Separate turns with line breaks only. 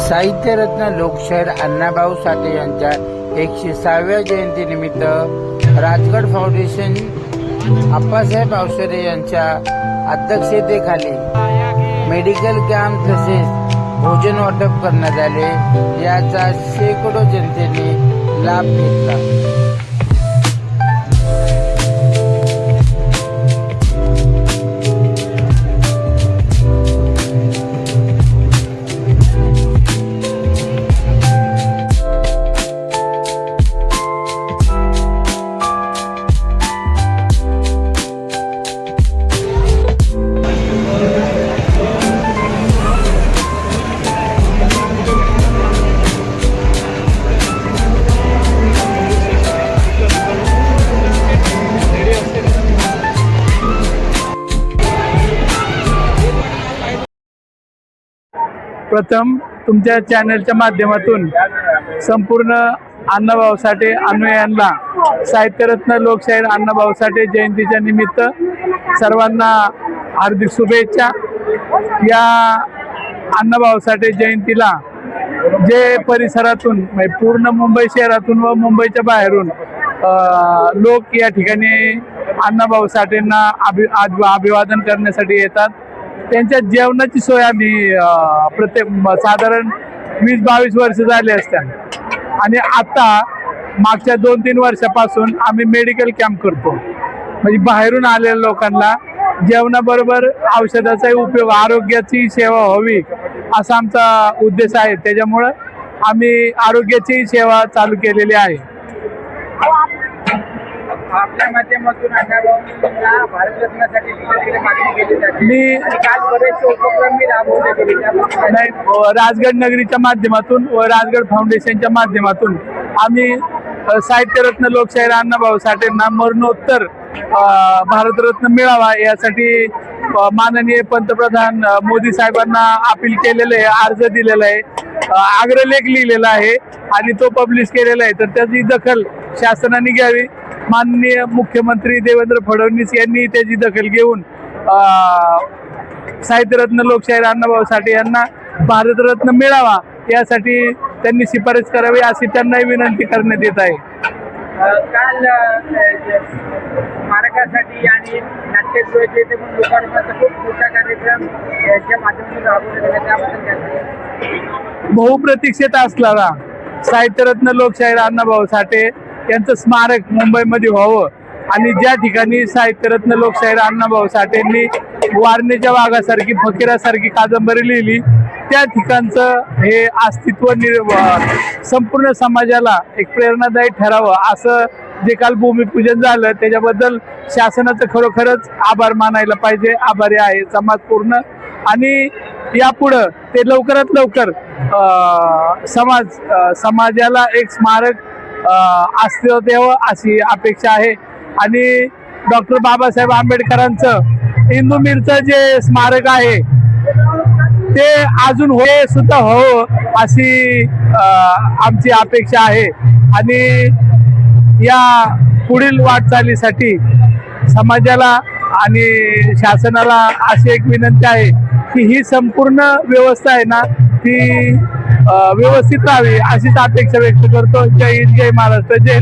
साहित्यरत्न लोकशाहीर अण्णाभाऊ साठे यांच्या 106व्या जयंतीनिमित्त राजगड फाउंडेशन आप्पासाहेब अवसरे यांच्या अध्यक्षतेखाली मेडिकल कॅम्प तसेच भोजन वाटप करण्यात आले। याचा शेकडो जनतेने लाभ घेतला।
प्रथम तुमच्या चॅनलच्या माध्यमातून संपूर्ण अण्णाभाऊ साठे अनुयायांना साहित्यरत्न लोकशाहीर अण्णाभाऊ साठे जयंतीच्या निमित्त सर्वांना हार्दिक शुभेच्छा। या अण्णाभाऊ साठे जयंतीला जे परिसरातून पूर्ण मुंबई शहरातून व मुंबईच्या बाहेरून लोक या ठिकाणी अण्णाभाऊ साठेंना अभिवादन करण्यासाठी येतात। त्यांच्या जेवणाची सोय आम्ही प्रत्येक साधारण 20-22 वर्ष झाले असतात आणि आता मागच्या 2-3 वर्षापासून आम्ही मेडिकल कॅम्प करतो। म्हणजे बाहेरून आलेल्या लोकांना जेवणाबरोबर औषधाचाही उपयोग, आरोग्याची सेवा व्हावी असा आमचा उद्देश आहे। त्याच्यामुळं आम्ही आरोग्याची सेवा चालू केलेली आहे।
आपल्या माध्यमातून अण्णाभाऊंना भारतरत्नासाठी मागणी केली जाते।
मी
काल बरेचसे उपक्रम मी राबवले
राजगड नगरीच्या माध्यमातून व राजगड फाउंडेशनच्या माध्यमातून आम्ही साहित्यरत्न लोकशाहीर अण्णाभाऊ साठेंना मरणोत्तर भारतरत्न मिळावा यासाठी माननीय पंतप्रधान मोदी साहेबांना अपील केलेलं आहे, अर्ज दिलेला आहे, आग्रहलेख लिहिलेला आहे आणि तो पब्लिश केलेला आहे। तर त्याची दखल शासनाने घ्यावी। माननीय मुख्यमंत्री देवेंद्र फडणवीस यांनी त्याची दखल घेऊन साहित्यरत्न लोकशाहीर अण्णाभाऊ साठे यांना भारतरत्न मिळावा यासाठी त्यांनी शिफारस करावी अशी त्यांनाही विनंती करण्यात येत आहे।
काल स्मारकासाठी आणि नाट्यगृहाचे लोकार्पणाचा खूप मोठा कार्यक्रम याच्या माध्यमातून राबवण्यात आला।
बहुप्रतीक्षित असलेला साहित्यरत्न लोकशाहीर अण्णाभाऊ साठे यांचं स्मारक मुंबईमध्ये व्हावं आणि ज्या ठिकाणी साहित्यरत्न लोकशाहीर अण्णाभाऊ साठेंनी वारणेच्या वाघासारखी फकीरासारखी कादंबरी लिहिली त्या ठिकाणचं हे अस्तित्व संपूर्ण समाजाला एक प्रेरणादायी ठरावं असं जे काल भूमिपूजन झालं त्याच्याबद्दल शासनाचं खरोखरच आभार मानायला पाहिजे। आभारी आहे समाज पूर्ण आणि यापुढं ते लवकरात लवकर समाजाला एक स्मारक अस्तित्व द्यावं अशी अपेक्षा आहे। आणि डॉक्टर बाबासाहेब आंबेडकरांचं इंदुमिरचं जे स्मारक आहे ते अजून सुद्धा हो अशी आमची अपेक्षा आहे। आणि या पुढील वाटचालीसाठी समाजाला आणि शासनाला अशी एक विनंती आहे की ही संपूर्ण व्यवस्था आहे ना ती व्यवस्थित राहावी अशीच अपेक्षा व्यक्त करतो। जय हिंद, जय महाराष्ट्र, जय